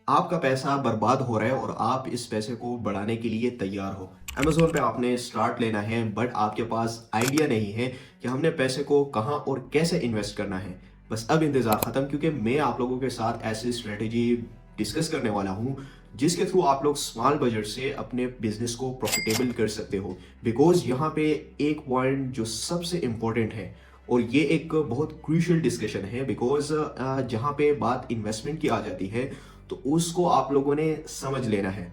आपका पैसा बर्बाद हो रहा है और आप इस पैसे को बढ़ाने के लिए तैयार हो। अमेज़न पे आपने स्टार्ट लेना है बट आपके पास आइडिया नहीं है कि हमने पैसे को कहाँ और कैसे इन्वेस्ट करना है। बस अब इंतज़ार ख़त्म, क्योंकि मैं आप लोगों के साथ ऐसी स्ट्रेटेजी डिस्कस करने वाला हूँ जिसके थ्रू आप लोग स्मॉल बजट से अपने बिजनेस को प्रॉफिटेबल कर सकते हो। बिकॉज़ यहाँ पे एक पॉइंट जो सबसे इम्पोर्टेंट है, और ये एक बहुत क्रूशियल डिस्कशन है, बिकॉज़ जहाँ पे बात इन्वेस्टमेंट की आ जाती है तो उसको आप लोगों ने समझ लेना है।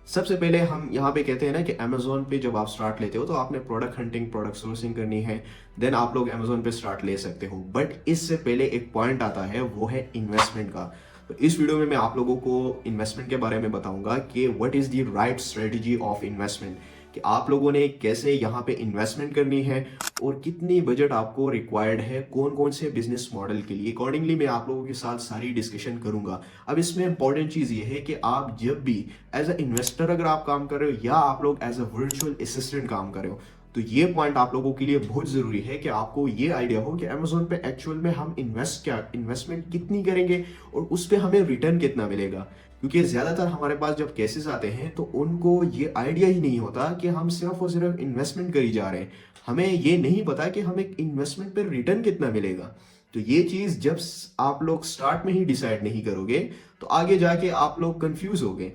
सबसे पहले हम यहाँ पे कहते हैं ना कि अमेज़न पे जब आप स्टार्ट लेते हो तो आपने प्रोडक्ट हंटिंग, प्रोडक्ट सोर्सिंग करनी है, देन आप लोग अमेज़न पे स्टार्ट ले सकते हो। बट इससे पहले एक पॉइंट आता है, वो है इन्वेस्टमेंट का। तो इस वीडियो में मैं आप लोगों को इन्वेस्टमेंट के बारे में बताऊंगा कि what is the right strategy of investment, कि आप लोगों ने कैसे यहाँ पे इन्वेस्टमेंट करनी है और कितनी बजट आपको रिक्वायर्ड है कौन कौन से बिजनेस मॉडल के लिए। अकॉर्डिंगली मैं आप लोगों के साथ सारी डिस्कशन करूंगा। अब इसमें इंपॉर्टेंट चीज़ ये है कि आप जब भी एज अ इन्वेस्टर अगर आप काम कर रहे हो या आप लोग एज अ वर्चुअल असिस्टेंट काम कर रहे हो, तो ये पॉइंट आप लोगों के लिए बहुत ज़रूरी है कि आपको ये आइडिया हो कि अमेज़न पे एक्चुअल में हम इन्वेस्टमेंट कितनी करेंगे और उस पर हमें रिटर्न कितना मिलेगा। क्योंकि ज़्यादातर हमारे पास जब केसेस आते हैं तो उनको ये आइडिया ही नहीं होता कि हम सिर्फ और सिर्फ इन्वेस्टमेंट करी जा रहे हैं। हमें ये नहीं पता कि हमें इन्वेस्टमेंट पर रिटर्न कितना मिलेगा। तो ये चीज़ जब आप लोग स्टार्ट में ही डिसाइड नहीं करोगे तो आगे जाके आप लोग कंफ्यूज होगे।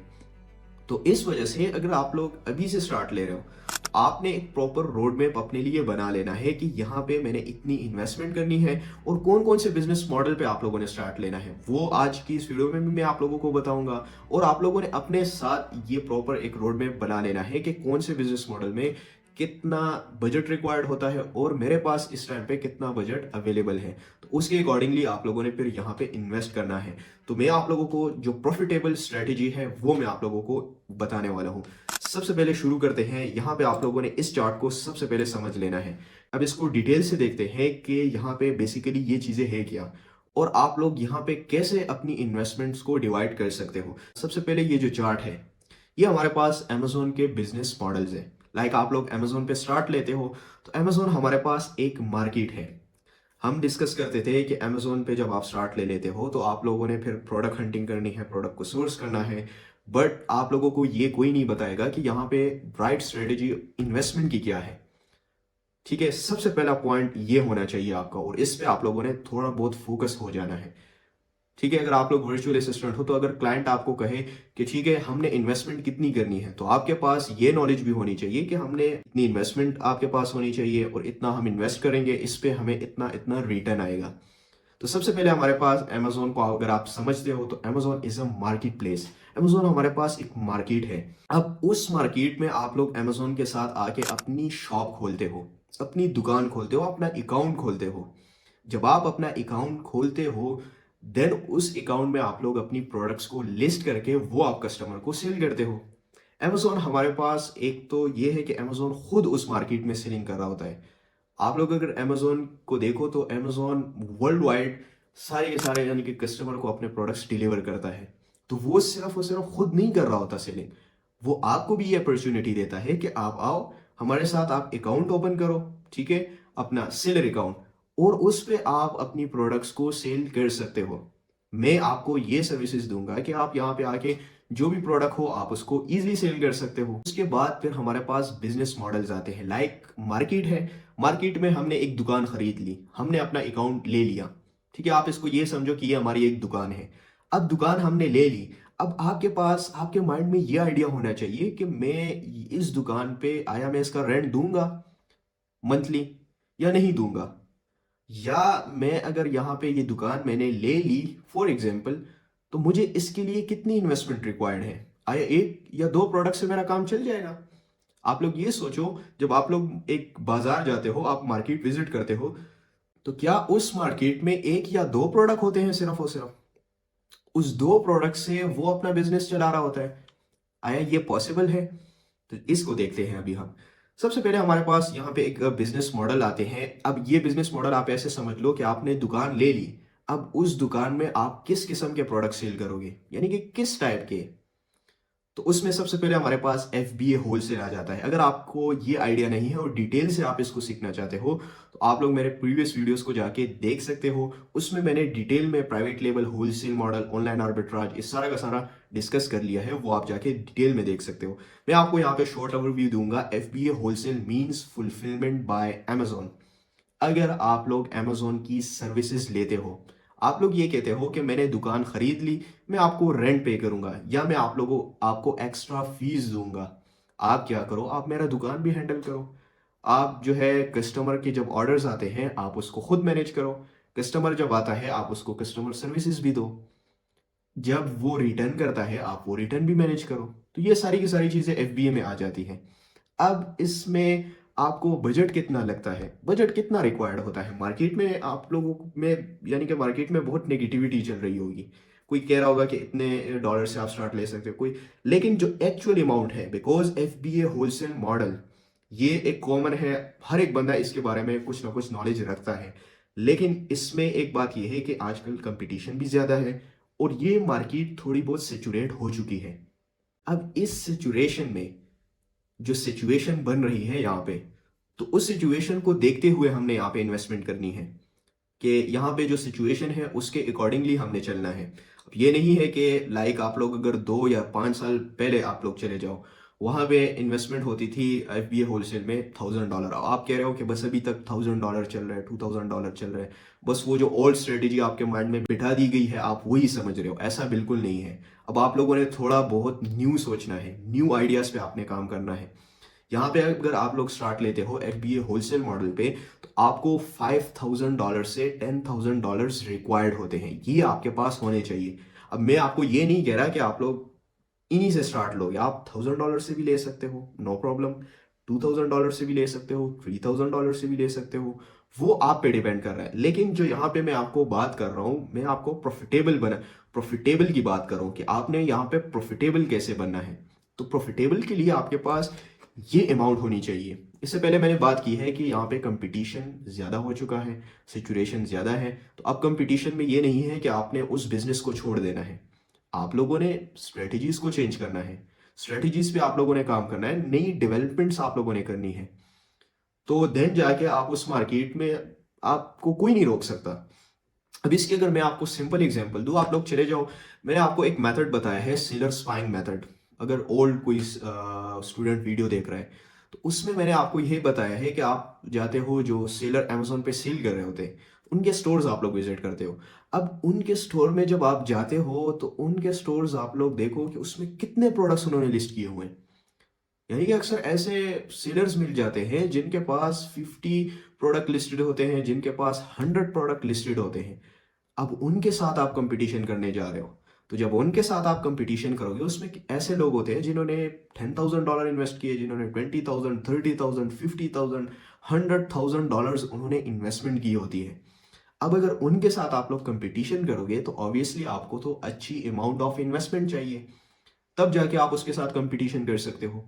तो इस वजह से अगर आप लोग अभी से स्टार्ट ले रहे हो तो आपने एक प्रॉपर रोड मैप अपने लिए बना लेना है कि यहाँ पे मैंने इतनी इन्वेस्टमेंट करनी है और कौन कौन से बिजनेस मॉडल पे आप लोगों ने स्टार्ट लेना है, वो आज की इस वीडियो में भी मैं आप लोगों को बताऊंगा। और आप लोगों ने अपने साथ ये प्रॉपर एक रोड मैप बना लेना है कि कौन से बिजनेस मॉडल में कितना बजट रिक्वायर्ड होता है और मेरे पास इस टाइम पे कितना बजट अवेलेबल है। तो उसके अकॉर्डिंगली आप लोगों ने फिर यहाँ पे इन्वेस्ट करना है। तो मैं आप लोगों को जो प्रॉफिटेबल स्ट्रेटेजी है वो मैं आप लोगों को बताने वाला हूँ। सबसे पहले शुरू करते हैं। यहाँ पे आप लोगों ने इस चार्ट को सबसे पहले समझ लेना है। अब इसको डिटेल से देखते हैं कि यहाँ पे बेसिकली ये चीजें है क्या और आप लोग यहाँ पे कैसे अपनी इन्वेस्टमेंट्स को डिवाइड कर सकते हो। सबसे पहले ये जो चार्ट है, ये हमारे पास अमेजोन के बिजनेस मॉडल्स है। लाइक आप लोग अमेजोन पे स्टार्ट लेते हो तो अमेजोन हमारे पास एक मार्केट है। हम डिस्कस करते थे कि अमेजोन पे जब आप स्टार्ट ले लेते हो तो आप लोगों ने फिर प्रोडक्ट हंटिंग करनी है, प्रोडक्ट को सोर्स करना है। बट आप लोगों को ये कोई नहीं बताएगा कि यहाँ पे राइट स्ट्रेटेजी इन्वेस्टमेंट की क्या है। ठीक है, सबसे पहला पॉइंट ये होना चाहिए आपका, और इस पे आप लोगों ने थोड़ा बहुत फोकस हो जाना है। ठीक है, अगर आप लोग वर्चुअल असिस्टेंट हो तो अगर क्लाइंट आपको कहे कि ठीक है हमने इन्वेस्टमेंट कितनी करनी है, तो आपके पास ये नॉलेज भी होनी चाहिए कि हमने इतनी इन्वेस्टमेंट आपके पास होनी चाहिए और इतना हम इन्वेस्ट करेंगे, इस पे हमें इतना इतना रिटर्न आएगा। तो सबसे पहले हमारे पास अमेजोन को अगर आप समझते हो तो Amazon is a market place. Amazon हमारे पास एक मार्केट है। अब उस मार्केट में आप लोग अमेजोन के साथ आके अपनी शॉप खोलते हो, अपनी दुकान खोलते हो, अपना अकाउंट खोलते हो। जब आप अपना अकाउंट खोलते हो देन उस अकाउंट में आप लोग अपनी प्रोडक्ट्स को लिस्ट करके वो आप कस्टमर को सेल करते हो। अमेजोन हमारे पास एक तो ये है कि अमेजोन खुद उस मार्केट में सेलिंग कर रहा होता है। आप लोग अगर अमेजोन को देखो तो अमेजोन वर्ल्ड वाइड सारे के सारे यानी कि कस्टमर को अपने प्रोडक्ट्स डिलीवर करता है। तो वो सिर्फ और सिर्फ खुद नहीं कर रहा होता सेलिंग, वो आपको भी ये अपॉर्चुनिटी देता है कि आप आओ हमारे साथ, आप अकाउंट ओपन करो, ठीक है, अपना सेलर अकाउंट, और उस पे आप अपनी प्रोडक्ट्स को सेल कर सकते हो। मैं आपको ये सर्विसेज दूंगा कि आप यहाँ पे आके जो भी प्रोडक्ट हो आप उसको इजीली सेल कर सकते हो। उसके बाद फिर हमारे पास बिजनेस मॉडल्स आते हैं। लाइक मार्केट है, मार्केट में हमने एक दुकान खरीद ली, हमने अपना अकाउंट ले लिया। ठीक है, आप इसको ये समझो कि ये हमारी एक दुकान है। अब दुकान हमने ले ली, अब आपके पास आपके माइंड में ये आइडिया होना चाहिए कि मैं इस दुकान पे आया, मैं इसका रेंट दूंगा मंथली या नहीं दूंगा, या मैं अगर यहाँ पे ये दुकान मैंने ले ली फॉर एग्जाम्पल, तो मुझे इसके लिए कितनी इन्वेस्टमेंट रिक्वायर्ड है। आया एक या दो प्रोडक्ट से मेरा काम चल जाएगा। आप लोग ये सोचो, जब आप लोग एक बाजार जाते हो, आप मार्केट विजिट करते हो, तो क्या उस मार्केट में एक या दो प्रोडक्ट होते हैं सिर्फ और सिर्फ? उस दो प्रोडक्ट से वो अपना बिजनेस चला रहा होता है। आया ये पॉसिबल है? तो इसको देखते हैं अभी हम। सबसे पहले हमारे पास यहाँ पे एक बिजनेस मॉडल आते हैं। अब ये बिजनेस मॉडल आप ऐसे समझ लो कि आपने दुकान ले ली, अब उस दुकान में आप किस किस्म के प्रोडक्ट सेल करोगे, यानी कि किस टाइप के। तो उसमें सबसे पहले हमारे पास FBA होलसेल आ जाता है। अगर आपको ये आइडिया नहीं है और डिटेल से आप इसको सीखना चाहते हो तो आप लोग मेरे प्रीवियस वीडियोस को जाके देख सकते हो। उसमें मैंने डिटेल में private level, wholesale model, online arbitrage, इस सारा का सारा डिस्कस कर लिया है, वो आप जाके डिटेल में देख सकते हो। मैं आपको यहाँ पे शॉर्ट ओवरव्यू दूंगा। FBA wholesale means fulfilment bye Amazon. अगर आप लोग अमेजोन की सर्विसेज लेते हो, आप लोग ये कहते हो कि मैंने दुकान खरीद ली, मैं आपको रेंट पे करूंगा या मैं आपको एक्स्ट्रा फीस दूंगा। आप क्या करो, आप मेरा दुकान भी हैंडल करो। आप जो है कस्टमर के जब ऑर्डर्स आते हैं आप उसको खुद मैनेज करो। कस्टमर जब आता है आप उसको कस्टमर सर्विसेज भी दो। जब वो रिटर्न करता है आप वो रिटर्न भी मैनेज करो। तो ये सारी की सारी चीजें FBA में आ जाती हैं। अब इसमें आपको बजट कितना लगता है, बजट कितना रिक्वायर्ड होता है मार्केट में आप लोगों में, यानी कि मार्केट में बहुत नेगेटिविटी चल रही होगी। कोई कह रहा होगा कि इतने डॉलर से आप स्टार्ट ले सकते हो कोई, लेकिन जो एक्चुअल अमाउंट है, बिकॉज FBA होलसेल मॉडल ये एक कॉमन है, हर एक बंदा इसके बारे में कुछ ना कुछ नॉलेज रखता है। लेकिन इसमें एक बात यह है कि आजकल कंपटीशन भी ज्यादा है और ये मार्केट थोड़ी बहुत सेचुरेट हो चुकी है। अब इस सिचुएशन में जो सिचुएशन बन रही है यहाँ पे, तो उस सिचुएशन को देखते हुए हमने यहाँ पे इन्वेस्टमेंट करनी है कि यहाँ पे जो सिचुएशन है उसके अकॉर्डिंगली हमने चलना है। अब ये नहीं है कि लाइक आप लोग अगर 2 या 5 साल पहले आप लोग चले जाओ, वहां पे इन्वेस्टमेंट होती थी FBA होलसेल में $1000। आप कह रहे हो कि बस अभी तक $1000 चल रहा है, $2000 चल रहा है, बस वो जो ओल्ड स्ट्रेटेजी आपके माइंड में बिठा दी गई है आप वही समझ रहे हो। ऐसा बिल्कुल नहीं है। अब आप लोगों ने थोड़ा बहुत न्यू सोचना है, न्यू आइडियाज पे आपने काम करना है। यहाँ पे अगर आप लोग स्टार्ट लेते हो FBA होलसेल मॉडल पे, तो आपको $5000 से $10,000 रिक्वायर्ड होते हैं, ये आपके पास होने चाहिए। अब मैं आपको ये नहीं कह रहा कि आप लोग इन्हीं से स्टार्ट लोगे, आप $1000 से भी ले सकते हो, नो प्रॉब्लम। $2000 से भी ले सकते हो, $3000 से भी ले सकते हो, वो आप पे डिपेंड कर रहा है। लेकिन जो यहाँ पे मैं आपको बात कर रहा हूँ, मैं आपको प्रॉफिटेबल की बात कर रहा हूँ कि आपने यहाँ पे प्रॉफिटेबल कैसे बनना है। तो प्रॉफिटेबल के लिए आपके पास ये अमाउंट होनी चाहिए। इससे पहले मैंने बात की है कि यहाँ पे कंपटीशन ज़्यादा हो चुका है, सिचुएशन ज़्यादा है। तो अब कंपटीशन में ये नहीं है कि आपने उस बिजनेस को छोड़ देना है, आप लोगों ने स्ट्रेटजीज को चेंज करना है, स्ट्रेटजीज पे आप लोगों ने काम करना है, नई डेवलपमेंट्स आप लोगों ने करनी है। तो देन जाके आप उस मार्केट में, आपको कोई नहीं रोक सकता। अब इसके अगर मैं आपको सिंपल एग्जांपल दूं, आप लोग चले जाओ, मैंने आपको एक मेथड बताया है, सेलर स्पाइंग मेथड। अगर ओल्ड कोई स्टूडेंट वीडियो देख रहा है तो उसमें मैंने आपको यही बताया है कि आप जाते हो, जो सेलर अमेजोन पे सेल कर रहे होते हैं उनके स्टोर्स आप लोग विजिट करते हो। अब उनके स्टोर में जब आप जाते हो तो उनके स्टोर्स आप लोग देखो कि उसमें कितने प्रोडक्ट्स उन्होंने लिस्ट किए हुए हैं। यानी कि अक्सर ऐसे सेलर्स मिल जाते हैं जिनके पास 50 प्रोडक्ट लिस्टेड होते हैं, जिनके पास 100 प्रोडक्ट लिस्टेड होते हैं। अब उनके साथ आप कंपटीशन करने जा रहे हो, तो जब उनके साथ आप कंपटीशन करोगे, उसमें ऐसे लोग होते हैं जिन्होंने $10,000 इन्वेस्ट किए, जिन्होंने 20,000, 30,000, 50,000, $100,000 उन्होंने इन्वेस्टमेंट की होती है। अब अगर उनके साथ आप लोग कंपटीशन करोगे तो ऑब्वियसली आपको तो अच्छी अमाउंट ऑफ इन्वेस्टमेंट चाहिए, तब जाके आप उसके साथ कंपटीशन कर सकते हो।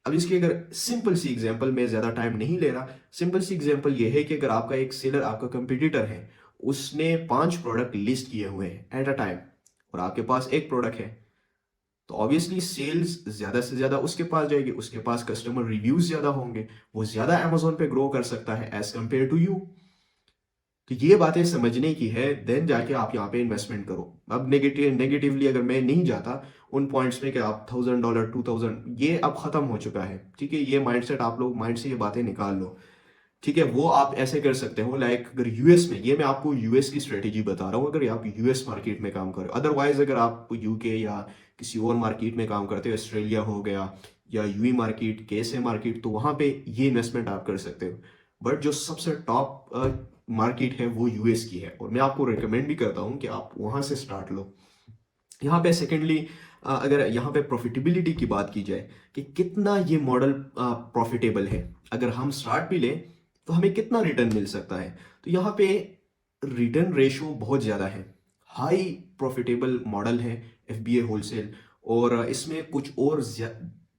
अब इसकी अगर सिंपल सी एग्जांपल, मैं ज्यादा टाइम नहीं ले रहा, सिंपल सी एग्जांपल ये है कि अगर आपका एक सेलर, आपका कंपटीटर है, उसने 5 प्रोडक्ट लिस्ट किए हुए हैं एट अ टाइम और आपके पास एक प्रोडक्ट है, तो ऑब्वियसली सेल्स ज्यादा से ज्यादा उसके पास जाएगी, उसके पास कस्टमर रिव्यूज ज्यादा होंगे, वो ज्यादा अमेजोन पे ग्रो कर सकता है एज कंपेयर टू यू। तो ये बातें समझने की है, देन जाके आप यहाँ पे इन्वेस्टमेंट करो। अब नेगेटिवली अगर मैं नहीं जाता उन पॉइंट्स में कि आप $1000, 2000, ये अब खत्म हो चुका है। ठीक है, ये माइंडसेट आप लोग माइंड से ये बातें निकाल लो। ठीक है, वो आप ऐसे कर सकते हो, लाइक अगर यूएस में, ये मैं आपको यूएस की स्ट्रेटेजी बता रहा हूँ, अगर आप यूएस मार्केट में काम करो। अदरवाइज अगर आप यूके या किसी और मार्केट में काम करते हो, ऑस्ट्रेलिया हो गया या यूई मार्केट, केएसए मार्केट, तो वहां पे ये इन्वेस्टमेंट आप कर सकते हो। बट जो सबसे टॉप मार्केट है वो यूएस की है, और मैं आपको रिकमेंड भी करता हूँ कि आप वहां से स्टार्ट लो। यहाँ पे सेकेंडली, अगर यहाँ पे प्रॉफिटेबिलिटी की बात की जाए कि कितना ये मॉडल प्रॉफिटेबल है, अगर हम स्टार्ट भी लें तो हमें कितना रिटर्न मिल सकता है, तो यहाँ पे रिटर्न रेशो बहुत ज़्यादा है, हाई प्रॉफिटेबल मॉडल है FBA होलसेल। और इसमें कुछ और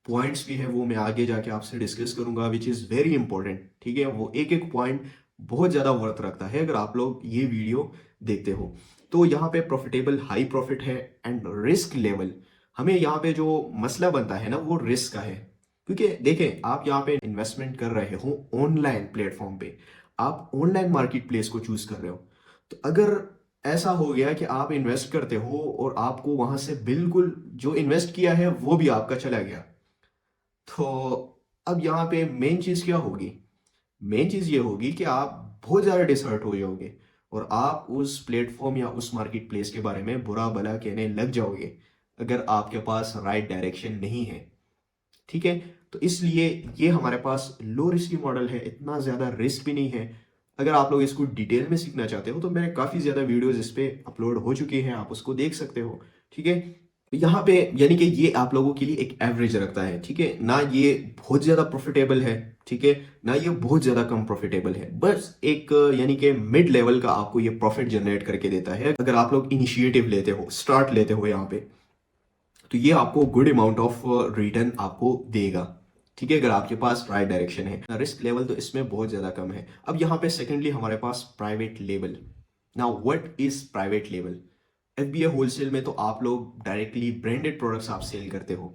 पॉइंट्स भी हैं, वो मैं आगे जाके आपसे डिस्कस करूंगा, विच इज़ वेरी इंपॉर्टेंट। ठीक है, वो एक एक पॉइंट बहुत ज़्यादा वर्थ रखता है अगर आप लोग ये वीडियो देखते हो। तो यहाँ पे प्रॉफिटेबल, हाई प्रॉफिट है, एंड रिस्क लेवल हमें यहाँ पे जो मसला बनता है ना वो रिस्क का है। क्योंकि देखें, आप यहाँ पे इन्वेस्टमेंट कर रहे हो ऑनलाइन प्लेटफॉर्म पे, आप ऑनलाइन मार्केट प्लेस को चूज कर रहे हो। तो अगर ऐसा हो गया कि आप इन्वेस्ट करते हो और आपको वहां से बिल्कुल जो इन्वेस्ट किया है वो भी आपका चला गया, तो अब यहाँ पे मेन चीज क्या होगी? मेन चीज ये होगी कि आप बहुत ज्यादा डिसहर्ट हो जाओगे और आप उस प्लेटफॉर्म या उस मार्केट प्लेस के बारे में बुरा भला कहने लग जाओगे अगर आपके पास राइट डायरेक्शन नहीं है। ठीक है, तो इसलिए ये हमारे पास लो रिस्की मॉडल है, इतना ज्यादा रिस्क भी नहीं है। अगर आप लोग इसको डिटेल में सीखना चाहते हो तो मेरे काफी ज्यादा वीडियोस इस पे अपलोड हो चुके हैं, आप उसको देख सकते हो। ठीक है, यहाँ पे यानी कि ये आप लोगों के लिए एक एवरेज रखता है। ठीक है ना, ये बहुत ज्यादा प्रॉफिटेबल है, ठीक है ना, ये बहुत ज्यादा कम प्रॉफिटेबल है, बस एक यानी कि मिड लेवल का आपको ये प्रॉफिट जनरेट करके देता है अगर आप लोग इनिशिएटिव लेते हो, स्टार्ट लेते हो यहाँ पे। तो ये आपको गुड अमाउंट ऑफ रिटर्न आपको देगा। ठीक है, अगर आपके पास राइट डायरेक्शन है। रिस्क लेवल तो इसमें बहुत ज्यादा कम है। अब यहाँ पे सेकेंडली हमारे पास private label. Now what is private label? FBA wholesale में तो आप लोग डायरेक्टली ब्रांडेड प्रोडक्ट्स आप सेल करते हो।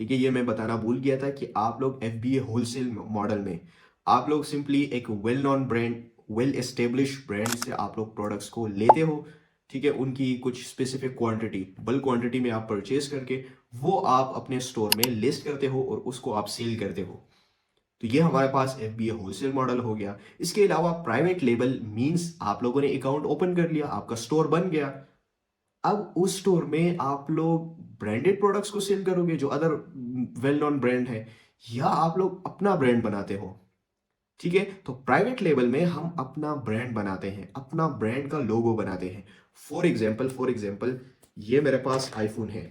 ठीक है, ये मैं बताना भूल गया था कि आप लोग एफबीए होलसेल मॉडल में आप लोग सिंपली एक well non brand, well establish brand से आप लोग प्रोडक्ट्स को लेते हो। ठीक है, उनकी कुछ स्पेसिफिक क्वांटिटी, बल्क क्वांटिटी में आप परचेज करके वो आप अपने स्टोर में लिस्ट करते हो और उसको आप सेल करते हो। तो ये हमारे पास एफबीए होलसेल मॉडल हो गया। इसके अलावा प्राइवेट लेबल मींस आप लोगों ने अकाउंट ओपन कर लिया, आपका स्टोर बन गया। अब उस स्टोर में आप लोग ब्रांडेड प्रोडक्ट्स को सेल करोगे जो अदर वेल नोन ब्रांड है, या आप लोग अपना ब्रांड बनाते हो। ठीक है, तो प्राइवेट लेवल में हम अपना ब्रांड बनाते हैं, अपना ब्रांड का लोगो बनाते हैं। फॉर एग्जांपल ये मेरे पास आईफोन है।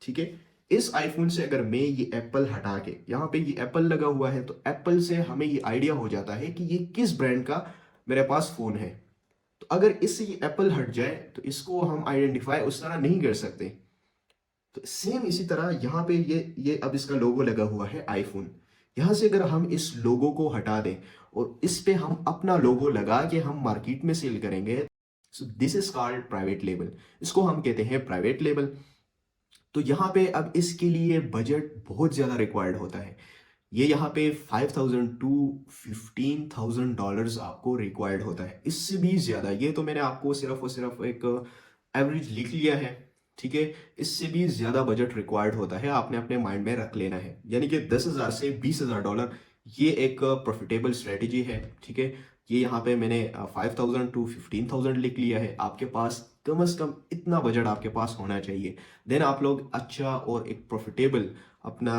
ठीक है, इस आईफोन से अगर मैं ये एप्पल हटा के यहाँ पे ये एप्पल लगा हुआ है, तो एप्पल से हमें ये आइडिया हो जाता है कि ये किस ब्रांड का मेरे पास फोन है। तो अगर इससे ये एप्पल हट जाए तो इसको हम आइडेंटिफाई उस तरह नहीं कर सकते। तो सेम इसी तरह यहाँ पे ये अब इसका लोगो लगा हुआ है आईफोन। यहां से अगर हम इस लोगो को हटा दें और इस पे हम अपना लोगो लगा के हम मार्केट में सेल करेंगे, so this is called private label. इसको हम कहते हैं प्राइवेट लेबल। तो यहाँ पे अब इसके लिए बजट बहुत ज्यादा रिक्वायर्ड होता है। ये यहाँ पे 5,000 टू $15,000 आपको रिक्वायर्ड होता है, इससे भी ज्यादा। ये तो मैंने आपको सिर्फ और सिर्फ एक एवरेज लिख लिया है। ठीक है, इससे भी ज्यादा बजट रिक्वायर्ड होता है, आपने अपने माइंड में रख लेना है। यानी कि 10,000 से $20,000 ये एक प्रॉफिटेबल स्ट्रेटेजी है। ठीक है, ये यहाँ पे मैंने 5,000 टू 15,000 लिख लिया है। आपके पास कम से कम इतना बजट आपके पास होना चाहिए, देन आप लोग अच्छा और एक प्रॉफिटेबल अपना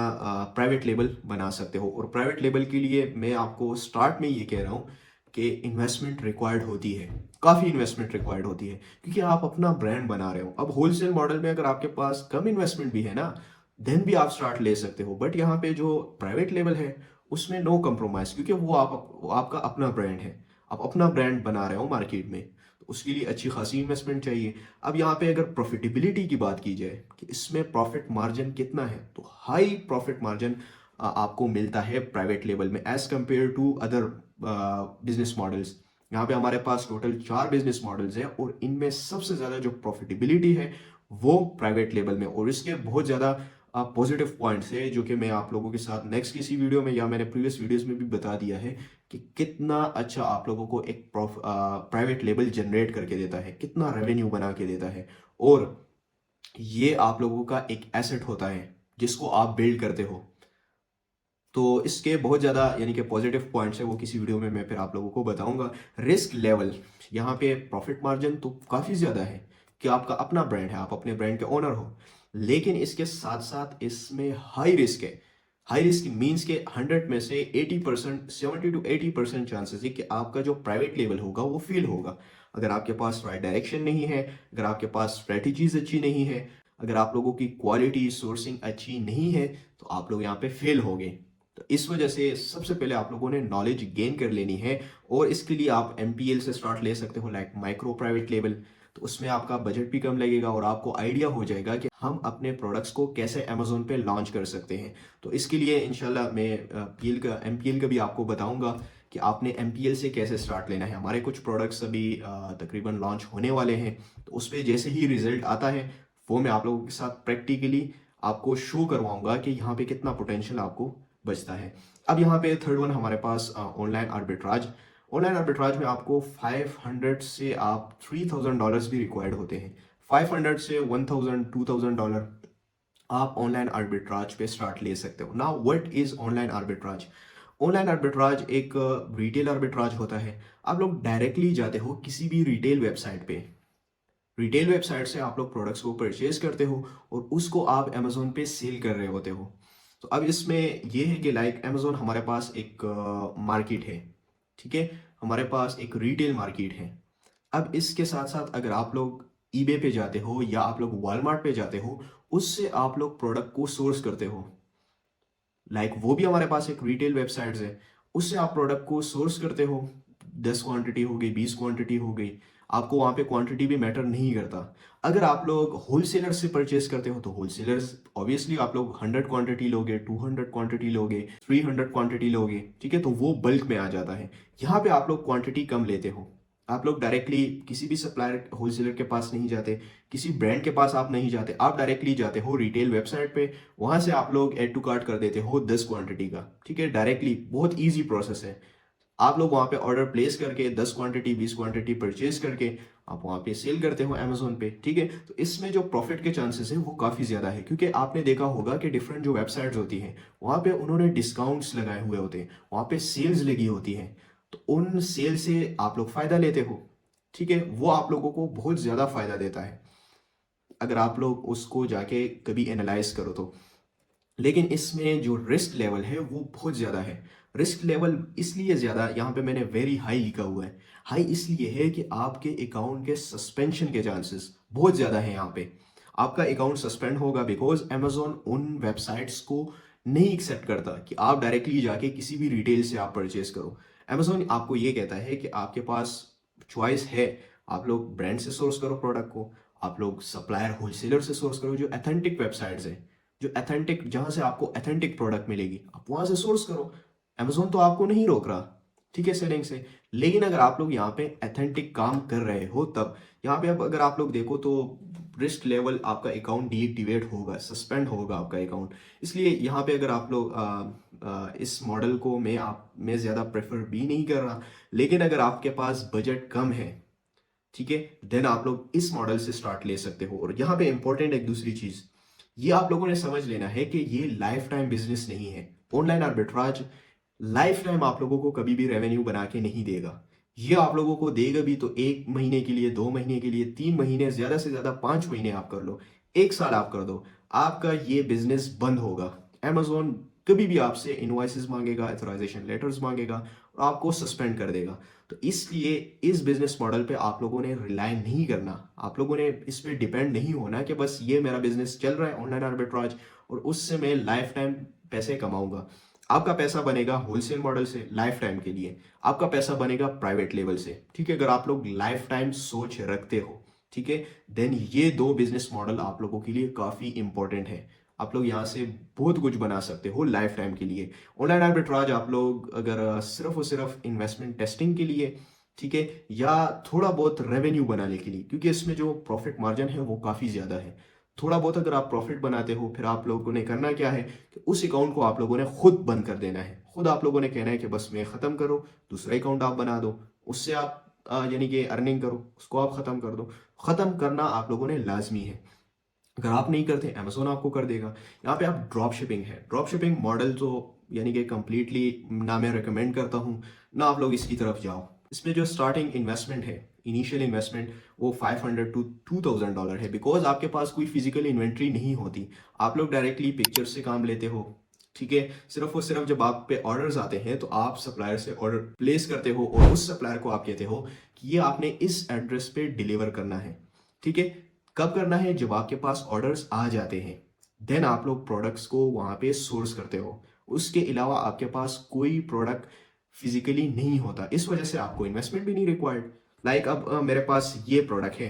प्राइवेट लेबल बना सकते हो। और प्राइवेट लेबल के लिए मैं आपको स्टार्ट में ये कह रहा हूँ कि इन्वेस्टमेंट रिक्वायर्ड होती है, काफ़ी इन्वेस्टमेंट रिक्वायर्ड होती है, क्योंकि आप अपना ब्रांड बना रहे हो। अब होलसेल मॉडल में अगर आपके पास कम इन्वेस्टमेंट भी है ना, देन भी आप स्टार्ट ले सकते हो। बट यहाँ पे जो प्राइवेट लेबल है उसमें नो कम्प्रोमाइज, क्योंकि वो आपका अपना ब्रांड है, आप अपना ब्रांड बना रहे हो मार्केट में, तो उसके लिए अच्छी खासी इन्वेस्टमेंट चाहिए। अब यहाँ पे अगर प्रॉफिटेबिलिटी की बात की जाए कि इसमें प्रॉफिट मार्जिन कितना है, तो हाई प्रॉफिट मार्जिन आपको मिलता है प्राइवेट लेवल में as compare to other business models. यहाँ पे हमारे पास टोटल 4 बिजनेस मॉडल्स हैं और इनमें सबसे ज्यादा जो प्रॉफिटेबिलिटी है वो प्राइवेट लेवल में। और इसके बहुत ज्यादा पॉजिटिव पॉइंट्स है जो कि मैं आप लोगों के साथ नेक्स्ट किसी वीडियो में या मैंने प्रीवियस वीडियोस में भी बता दिया है कि कितना अच्छा आप लोगों को एक प्राइवेट लेबल जनरेट करके देता है, कितना रेवेन्यू बना के देता है। और ये आप लोगों का एक एसेट होता है जिसको आप बिल्ड करते हो। तो इसके बहुत ज़्यादा यानी कि पॉजिटिव पॉइंट्स है, वो किसी वीडियो में मैं फिर आप लोगों को बताऊंगा। रिस्क लेवल, यहाँ पे प्रॉफिट मार्जिन तो काफ़ी ज़्यादा है कि आपका अपना ब्रांड है, आप अपने ब्रांड के ओनर हो, लेकिन इसके साथ साथ इसमें हाई रिस्क है। हाई रिस्क मीन्स के 100 में से 80%, 70 टू 80% चांसेस है कि आपका जो प्राइवेट लेवल होगा वो फेल होगा। अगर आपके पास राइट डायरेक्शन नहीं है, अगर आपके पास स्ट्रेटजीज अच्छी नहीं है, अगर आप लोगों की क्वालिटी सोर्सिंग अच्छी नहीं है, तो आप लोग यहाँ पे फेल होंगे। तो इस वजह से सबसे पहले आप लोगों ने नॉलेज गेन कर लेनी है। और इसके लिए आप एमपीएल से स्टार्ट ले सकते हो, लाइक माइक्रो प्राइवेट लेवल। तो उसमें आपका बजट भी कम लगेगा और आपको आइडिया हो जाएगा कि हम अपने प्रोडक्ट्स को कैसे अमेजोन पे लॉन्च कर सकते हैं। तो इसके लिए इंशाल्लाह मैं एमपीएल का भी आपको बताऊंगा कि आपने एमपीएल से कैसे स्टार्ट लेना है। हमारे कुछ प्रोडक्ट्स अभी तकरीबन लॉन्च होने वाले हैं, तो उस पर जैसे ही रिजल्ट आता है वो मैं आप लोगों के साथ प्रैक्टिकली आपको शो करवाऊंगा कि यहाँ पे कितना पोटेंशियल आपको बचता है। अब यहाँ पे थर्ड वन हमारे पास ऑनलाइन आर्बिट्राज। ऑनलाइन आर्बिट्राज में आपको 500 से आप $3000 भी रिक्वायर्ड होते हैं। 500 से 1000 $2000 आप ऑनलाइन आर्बिट्राज पे स्टार्ट ले सकते हो। Now what is online arbitrage? Online arbitrage एक रिटेल आर्बिट्राज होता है। आप लोग डायरेक्टली जाते हो किसी भी रिटेल वेबसाइट पे, रिटेल वेबसाइट से आप लोग प्रोडक्ट्स को परचेज करते हो और उसको आप अमेजोन पे सेल कर रहे होते हो। तो अब इसमें यह है कि लाइक अमेजोन हमारे पास एक मार्केट है, ठीक है, हमारे पास एक रिटेल मार्केट है। अब इसके साथ साथ अगर आप लोग ईबे पे जाते हो या आप लोग वॉलमार्ट पे जाते हो, उससे आप लोग प्रोडक्ट को सोर्स करते हो। वो भी हमारे पास एक रिटेल वेबसाइट्स है, उससे आप प्रोडक्ट को सोर्स करते हो। 10 क्वांटिटी हो गई, 20 क्वांटिटी हो गई, आपको वहाँ पे क्वांटिटी भी मैटर नहीं करता। अगर आप लोग होलसेलर से परचेस करते हो तो होलसेलर्स ऑब्वियसली आप लोग 100 क्वांटिटी लोगे, 200 क्वांटिटी लोगे, 300 क्वांटिटी लोगे, ठीक है, तो वो बल्क में आ जाता है। यहाँ पे आप लोग क्वांटिटी कम लेते हो। आप लोग डायरेक्टली किसी भी सप्लायर होलसेलर के पास नहीं जाते, किसी ब्रांड के पास आप नहीं जाते, आप डायरेक्टली जाते हो रिटेल वेबसाइट पे। वहां से आप लोग ऐड टू कार्ट कर देते हो 10 क्वांटिटी का, ठीक है, डायरेक्टली। बहुत ईजी प्रोसेस है। आप लोग वहां पे ऑर्डर प्लेस करके 10 क्वांटिटी 20 क्वांटिटी परचेज करके आप वहां पे सेल करते हो अमेजोन पे, ठीक है। तो इसमें जो प्रॉफिट के चांसेस है वो काफी ज्यादा है, क्योंकि आपने देखा होगा कि डिफरेंट जो वेबसाइट्स होती हैं वहां पे उन्होंने डिस्काउंट्स लगाए हुए होते हैं, वहां पे सेल्स लगी होती हैं। तो उन सेल से आप लोग फायदा लेते हो, ठीक है, वो आप लोगों को बहुत ज्यादा फायदा देता है अगर आप लोग उसको जाके कभी एनालाइज करो तो। लेकिन इसमें जो रिस्क लेवल है वो बहुत ज़्यादा है। रिस्क लेवल इसलिए ज़्यादा, यहाँ पे मैंने वेरी हाई लिखा हुआ है। हाई इसलिए है कि आपके अकाउंट के सस्पेंशन के चांसेस बहुत ज़्यादा है। यहाँ पे आपका अकाउंट सस्पेंड होगा बिकॉज अमेजोन उन वेबसाइट्स को नहीं एक्सेप्ट करता कि आप डायरेक्टली जाके किसी भी रिटेल से आप परचेज करो। अमेजोन आपको ये कहता है कि आपके पास चॉइस है, आप लोग ब्रांड से सोर्स करो प्रोडक्ट को, आप लोग सप्लायर होलसेलर से सोर्स करो, जो अथेंटिक वेबसाइट्स है, जो अथेंटिक, जहां से आपको अथेंटिक प्रोडक्ट मिलेगी, आप वहां से सोर्स करो। अमेजोन तो आपको नहीं रोक रहा, ठीक है, सेलिंग से। लेकिन अगर आप लोग यहाँ पे अथेंटिक काम कर रहे हो तब यहाँ पे अब अगर आप लोग देखो तो रिस्क लेवल, आपका अकाउंट डीएक्टिवेट होगा, सस्पेंड होगा आपका अकाउंट। इसलिए यहाँ पे अगर आप लोग इस मॉडल को मैं ज़्यादा प्रेफर भी नहीं कर रहा। लेकिन अगर आपके पास बजट कम है, ठीक है, देन आप लोग इस मॉडल से स्टार्ट ले सकते हो। और यहाँ पे इंपॉर्टेंट एक दूसरी चीज़ ये आप लोगों ने समझ लेना है कि ये लाइफ टाइम बिजनेस नहीं है। ऑनलाइन आर्बिट्राज लाइफ टाइम आप लोगों को कभी भी रेवेन्यू बना के नहीं देगा। ये आप लोगों को देगा भी तो 1 महीने के लिए, 2 महीने के लिए, 3 महीने, ज्यादा से ज्यादा 5 महीने आप कर लो, 1 साल आप कर दो, आपका ये बिजनेस बंद होगा। अमेजोन कभी भी आपसे इनवॉइसेस मांगेगा, ऑथराइजेशन लेटर्स मांगेगा और आपको सस्पेंड कर देगा। तो इसलिए इस बिजनेस मॉडल पे आप लोगों ने रिलाय नहीं करना, आप लोगों ने इस पे डिपेंड नहीं होना कि बस ये मेरा बिजनेस चल रहा है ऑनलाइन आर्बिट्राज और उससे मैं लाइफ टाइम पैसे कमाऊंगा। आपका पैसा बनेगा होलसेल मॉडल से लाइफ टाइम के लिए, आपका पैसा बनेगा प्राइवेट लेवल से, ठीक है। अगर आप लोग लाइफ टाइम सोच रखते हो, ठीक है, देन ये दो बिजनेस मॉडल आप लोगों के लिए काफी इंपॉर्टेंट है। आप लोग यहाँ से बहुत कुछ बना सकते हो लाइफ टाइम के लिए। ऑनलाइन आर्बिट्राज आप लोग अगर सिर्फ और सिर्फ इन्वेस्टमेंट टेस्टिंग के लिए, ठीक है, या थोड़ा बहुत रेवेन्यू बनाने के लिए, क्योंकि इसमें जो प्रॉफिट मार्जिन है वो काफ़ी ज़्यादा है। थोड़ा बहुत अगर आप प्रॉफिट बनाते हो, फिर आप लोगों ने करना क्या है कि उस अकाउंट को आप लोगों ने खुद बंद कर देना है। खुद आप लोगों ने कहना है कि बस मैं ख़त्म करो, दूसरा अकाउंट आप बना दो, उससे आप यानी कि अर्निंग करो, उसको आप ख़त्म कर दो। ख़त्म करना आप लोगों ने लाजमी है। अगर आप नहीं करते अमेजोन आपको कर देगा। यहाँ पे आप ड्रॉप शिपिंग है, ड्रॉप शिपिंग मॉडल तो यानी कि कंप्लीटली ना मैं रिकमेंड करता हूँ ना आप लोग इसकी तरफ जाओ। इसमें जो स्टार्टिंग इन्वेस्टमेंट है, इनिशियल इन्वेस्टमेंट, वो 500 to $2000 है, बिकॉज आपके पास कोई फिजिकल इन्वेंट्री नहीं होती। आप लोग डायरेक्टली पिक्चर से काम लेते हो, ठीक है। सिर्फ और सिर्फ जब आप पे ऑर्डर्स आते हैं तो आप सप्लायर से ऑर्डर प्लेस करते हो और उस सप्लायर को आप कहते हो कि ये आपने इस एड्रेस पे डिलीवर करना है, ठीक है। कब करना है? जब आपके पास ऑर्डर्स आ जाते हैं, देन आप लोग प्रोडक्ट्स को वहां पे सोर्स करते हो। उसके अलावा आपके पास कोई प्रोडक्ट फिजिकली नहीं होता, इस वजह से आपको इन्वेस्टमेंट भी नहीं रिक्वायर्ड। लाइक अब मेरे पास ये प्रोडक्ट है,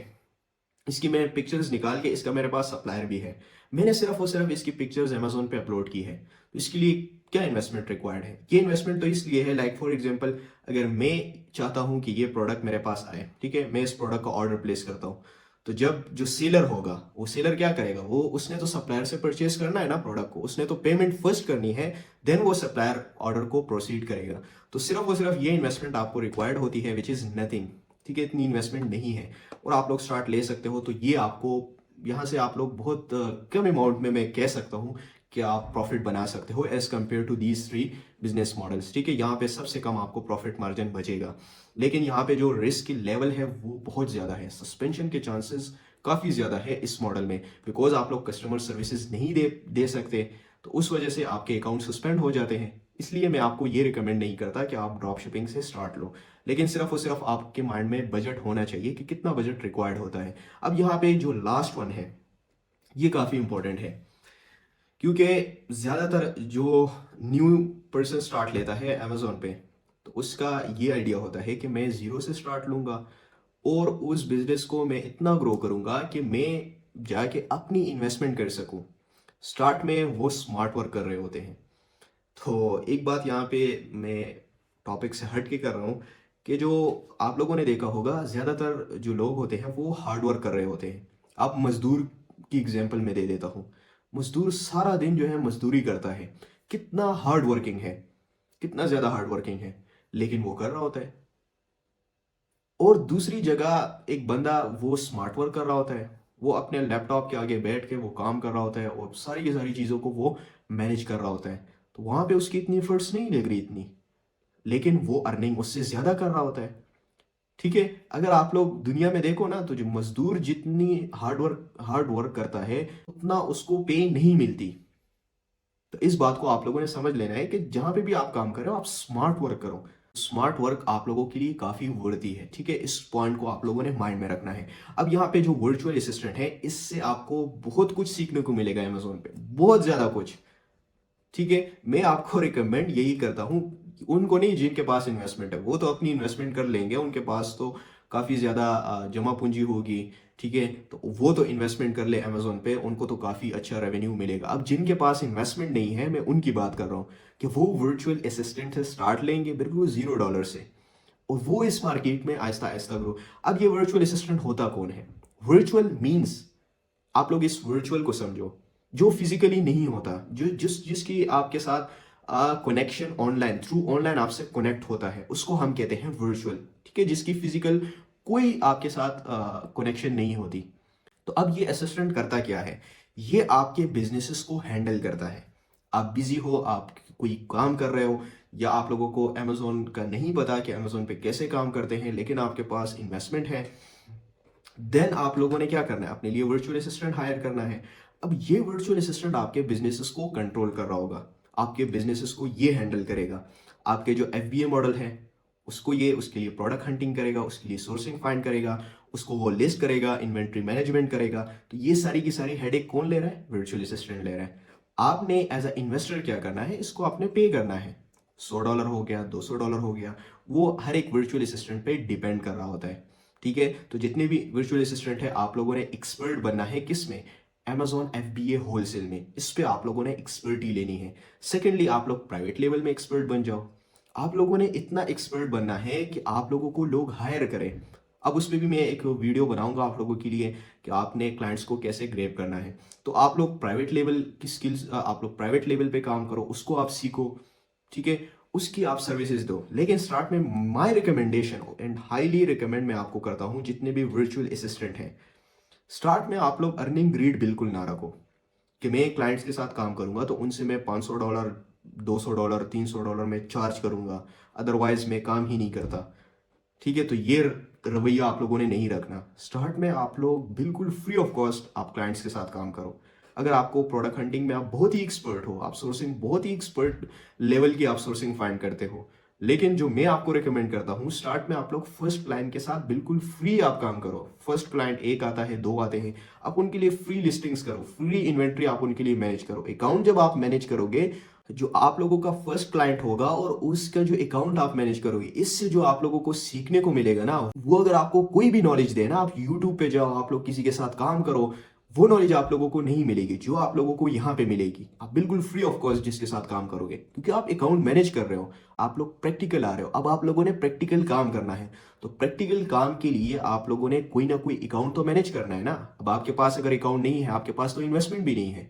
इसकी मैं पिक्चर्स निकाल के, इसका मेरे पास सप्लायर भी है, मैंने सिर्फ और सिर्फ इसकी पिक्चर्स अमेजोन पे अपलोड की है, तो इसके लिए क्या इन्वेस्टमेंट रिक्वायर्ड है? ये इन्वेस्टमेंट तो इसलिए है, लाइक फॉर एग्जांपल अगर मैं चाहता हूँ कि ये प्रोडक्ट मेरे पास आए, ठीक है, मैं इस प्रोडक्ट का ऑर्डर प्लेस करता हूँ, तो जब जो सेलर होगा वो सेलर क्या करेगा, वो उसने तो सप्लायर से परचेज करना है ना प्रोडक्ट को, उसने तो पेमेंट फर्स्ट करनी है, देन वो सप्लायर ऑर्डर को प्रोसीड करेगा। तो सिर्फ और सिर्फ ये इन्वेस्टमेंट आपको रिक्वायर्ड होती है, विच इज़ नथिंग। ठीक है, इतनी इन्वेस्टमेंट नहीं है और आप लोग स्टार्ट ले सकते हो। तो ये आपको यहाँ से आप लोग बहुत कम अमाउंट में मैं कह सकता हूँ कि आप प्रॉफिट बना सकते हो as compare to these 3 business models. ठीक है, यहाँ पे सबसे कम आपको प्रॉफिट मार्जिन बचेगा, लेकिन यहाँ पे जो रिस्क की लेवल है वो बहुत ज़्यादा है, सस्पेंशन के चांसेस काफ़ी ज़्यादा है इस मॉडल में, बिकॉज आप लोग कस्टमर सर्विसेज नहीं दे सकते, तो उस वजह से आपके अकाउंट सस्पेंड हो जाते हैं। इसलिए मैं आपको ये रिकमेंड नहीं करता कि आप ड्रॉप शिपिंग से स्टार्ट लो, लेकिन सिर्फ और सिर्फ आपके माइंड में बजट होना चाहिए कि कितना बजट रिक्वायर्ड होता है। अब यहाँ पे जो लास्ट वन है ये काफ़ी इंपॉर्टेंट है, क्योंकि ज़्यादातर जो न्यू पर्सन स्टार्ट लेता है अमेजोन पे, तो उसका ये आइडिया होता है कि मैं ज़ीरो से स्टार्ट लूँगा और उस बिजनेस को मैं इतना ग्रो करूँगा कि मैं जाके अपनी इन्वेस्टमेंट कर सकूँ। स्टार्ट में वो स्मार्ट वर्क कर रहे होते हैं। तो एक बात यहाँ पे मैं टॉपिक से हट के कर रहा हूँ कि जो आप लोगों ने देखा होगा, ज़्यादातर जो लोग होते हैं वो हार्ड वर्क कर रहे होते हैं। आप मजदूर की एग्जांपल मैं दे देता हूँ। मजदूर सारा दिन जो है मजदूरी करता है, कितना हार्ड वर्किंग है, कितना ज़्यादा हार्ड वर्किंग है, लेकिन वो कर रहा होता है। और दूसरी जगह एक बंदा वो स्मार्ट वर्क कर रहा होता है, वो अपने लैपटॉप के आगे बैठ के वो काम कर रहा होता है और सारी की सारी चीज़ों को वो मैनेज कर रहा होता है। तो वहाँ पे उसकी इतनी एफर्ट्स नहीं लग रही इतनी, लेकिन वो अर्निंग उससे ज़्यादा कर रहा होता है। ठीक है, अगर आप लोग दुनिया में देखो ना, तो जो मजदूर जितनी हार्ड वर्क करता है उतना उसको पे नहीं मिलती। तो इस बात को आप लोगों ने समझ लेना है कि जहां पे भी आप काम कर रहे हो आप स्मार्ट वर्क करो। स्मार्ट वर्क आप लोगों के लिए काफी वर्दी है। ठीक है, इस पॉइंट को आप लोगों ने माइंड में रखना है। अब यहाँ पे जो वर्चुअल असिस्टेंट है, इससे आपको बहुत कुछ सीखने को मिलेगा अमेजोन पे, बहुत ज्यादा कुछ। ठीक है, मैं आपको रिकमेंड यही करता हूँ, उनको नहीं जिनके पास इन्वेस्टमेंट है, वो तो अपनी इन्वेस्टमेंट कर लेंगे, उनके पास तो काफ़ी ज़्यादा जमा पूंजी होगी। ठीक है, तो वो तो इन्वेस्टमेंट कर ले अमेजोन पे, उनको तो काफ़ी अच्छा रेवेन्यू मिलेगा। अब जिनके पास इन्वेस्टमेंट नहीं है, मैं उनकी बात कर रहा हूँ कि वो वर्चुअल असिस्टेंट से स्टार्ट लेंगे बिल्कुल $0 से, और वो इस मार्केट में आहिस्ता आहिस्ता ग्रो। अब ये वर्चुअल असिस्टेंट होता कौन है? वर्चुअल मीन्स, आप लोग इस वर्चुअल को समझो, जो फिजिकली नहीं होता, जो जिसकी आपके साथ कनेक्शन ऑनलाइन, थ्रू ऑनलाइन आपसे कनेक्ट होता है, उसको हम कहते हैं वर्चुअल। ठीक है, जिसकी फिजिकल कोई आपके साथ कनेक्शन नहीं होती। तो अब ये असिस्टेंट करता क्या है? ये आपके बिजनेसेस को हैंडल करता है। आप बिजी हो, आप कोई काम कर रहे हो, या आप लोगों को अमेजोन का नहीं पता कि अमेजोन पे कैसे काम करते हैं, लेकिन आपके पास इन्वेस्टमेंट है, देन आप लोगों ने क्या करना है? अपने लिए वर्चुअल असिस्टेंट हायर करना है। अब ये वर्चुअल असिस्टेंट आपके बिजनेसेस को कंट्रोल कर रहा होगा, आपके बिजनेसेस को ये हैंडल करेगा। आपके जो FBA मॉडल है उसको ये, उसके लिए प्रोडक्ट हंटिंग करेगा, उसके लिए सोर्सिंग फाइंड करेगा, उसको वो लिस्ट करेगा, इन्वेंट्री मैनेजमेंट करेगा। तो ये सारी की सारी हेडेक कौन ले रहा है? वर्चुअल असिस्टेंट ले रहा है। आपने एज अ इन्वेस्टर क्या करना है? इसको आपने पे करना है। $100 हो गया, $200 हो गया, वो हर एक वर्चुअल असिस्टेंट पे डिपेंड कर रहा होता है। ठीक है, तो जितने भी वर्चुअल असिस्टेंट है, आप लोगों ने एक्सपर्ट बनना है। किस में? Amazon FBA होलसेल में। इस पे आप लोगों ने एक्सपर्टी लेनी है। सेकेंडली, आप लोग प्राइवेट लेवल में एक्सपर्ट बन जाओ। आप लोगों ने इतना एक्सपर्ट बनना है कि आप लोगों को लोग हायर करें। अब उस पर भी मैं एक वीडियो बनाऊंगा आप लोगों के लिए कि आपने क्लाइंट्स को कैसे ग्रेप करना है। तो आप लोग प्राइवेट लेवल की स्किल्स, आप लोग प्राइवेट लेवल पे काम करो, उसको आप सीखो। ठीक है, उसकी आप सर्विसेज दो। लेकिन स्टार्ट में my recommendation and highly recommend मैं आपको करता हूं, जितने भी वर्चुअल असिस्टेंट हैं, स्टार्ट में आप लोग अर्निंग ग्रीड बिल्कुल ना रखो कि मैं क्लाइंट्स के साथ काम करूंगा तो उनसे मैं $500, $200, $300 में चार्ज करूंगा, अदरवाइज मैं काम ही नहीं करता। ठीक है, तो ये रवैया आप लोगों ने नहीं रखना। स्टार्ट में आप लोग बिल्कुल फ्री ऑफ कॉस्ट आप क्लाइंट्स के साथ काम करो। अगर आपको प्रोडक्ट हंटिंग में आप बहुत ही एक्सपर्ट हो, आप सोर्सिंग बहुत ही एक्सपर्ट लेवल की आप सोर्सिंग फाइंड करते हो, लेकिन जो मैं आपको रिकमेंड करता हूँ, स्टार्ट में आप लोग फर्स्ट क्लाइंट के साथ बिल्कुल फ्री आप काम करो। फर्स्ट क्लाइंट एक आता है, दो आते हैं, आप उनके लिए फ्री लिस्टिंग्स करो, फ्री इन्वेंट्री आप उनके लिए मैनेज करो। अकाउंट जब आप मैनेज करोगे, जो आप लोगों का फर्स्ट क्लाइंट होगा और उसका जो अकाउंट आप मैनेज करोगे, इससे जो आप लोगों को सीखने को मिलेगा ना, वो अगर आपको कोई भी नॉलेज देना, आप यूट्यूब पे जाओ, आप लोग किसी के साथ काम करो, वो नॉलेज आप लोगों को नहीं मिलेगी जो आप लोगों को यहाँ पे मिलेगी। आप बिल्कुल फ्री ऑफ कॉस्ट जिसके साथ काम करोगे, क्योंकि आप अकाउंट मैनेज कर रहे हो, आप लोग प्रैक्टिकल आ रहे हो। अब आप लोगों ने प्रैक्टिकल काम करना है, तो प्रैक्टिकल काम के लिए आप लोगों ने कोई ना कोई अकाउंट तो मैनेज करना है ना। अब आपके पास अगर अकाउंट नहीं है, आपके पास तो इन्वेस्टमेंट भी नहीं है,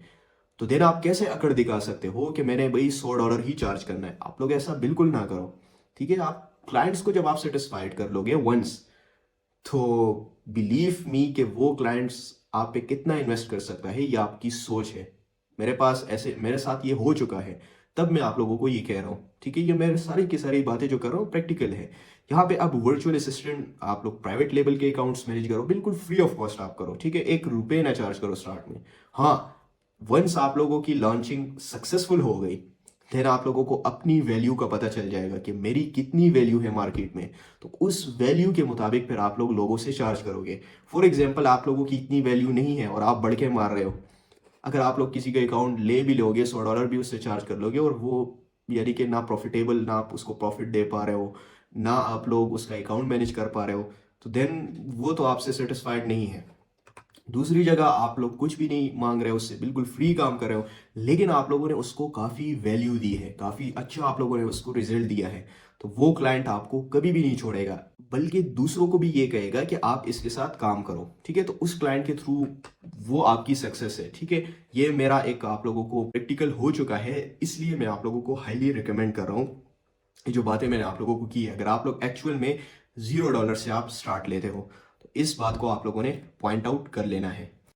तो देन आप कैसे अकड़ दिखा सकते हो कि मैंने भाई $100 ही चार्ज करना है। आप लोग ऐसा बिल्कुल ना करो, ठीक है। आप क्लाइंट्स को जब आप सेटिस्फाइड कर लोगे वंस, तो बिलीव मी कि वो क्लाइंट्स आप पे कितना इन्वेस्ट कर सकता है ये आपकी सोच है। मेरे पास ऐसे, मेरे साथ ये हो चुका है, तब मैं आप लोगों को ये कह रहा हूँ, ठीक है। ये मेरे सारी की सारी बातें जो कर रहा हूँ प्रैक्टिकल है। यहाँ पे अब वर्चुअल असिस्टेंट आप लोग प्राइवेट लेवल के अकाउंट्स मैनेज करो, बिल्कुल फ्री ऑफ कॉस्ट आप करो, ठीक है। ₹1 ना चार्ज करो स्टार्ट में। हाँ, वंस आप लोगों की लॉन्चिंग सक्सेसफुल हो गई, फिर आप लोगों को अपनी वैल्यू का पता चल जाएगा कि मेरी कितनी वैल्यू है मार्केट में, तो उस वैल्यू के मुताबिक फिर आप लोग लोगों से चार्ज करोगे। फॉर एग्जांपल, आप लोगों की इतनी वैल्यू नहीं है और आप बढ़ के मार रहे हो, अगर आप लोग किसी का अकाउंट ले भी लोगे, $100 भी उससे चार्ज कर लोगे, और वो यानी कि ना प्रॉफिटेबल, ना आप उसको प्रॉफिट दे पा रहे हो, ना आप लोग उसका अकाउंट मैनेज कर पा रहे हो, तो देन वो तो आपसे सेटिस्फाइड नहीं है। दूसरी जगह आप लोग कुछ भी नहीं मांग रहे हो उससे, बिल्कुल फ्री काम कर रहे हो, लेकिन आप लोगों ने उसको काफ़ी वैल्यू दी है, काफ़ी अच्छा आप लोगों ने उसको रिजल्ट दिया है, तो वो क्लाइंट आपको कभी भी नहीं छोड़ेगा, बल्कि दूसरों को भी ये कहेगा कि आप इसके साथ काम करो, ठीक है। तो उस क्लाइंट के थ्रू वो आपकी सक्सेस है, ठीक है। ये मेरा एक आप लोगों को प्रैक्टिकल हो चुका है, इसलिए मैं आप लोगों को हाईली रिकमेंड कर रहा हूँ। ये जो बातें मैंने आप लोगों को की है, अगर आप लोग एक्चुअल में $0 से आप स्टार्ट लेते हो, तो इस बात को आप लोगों ने पॉइंट आउट कर लेना है।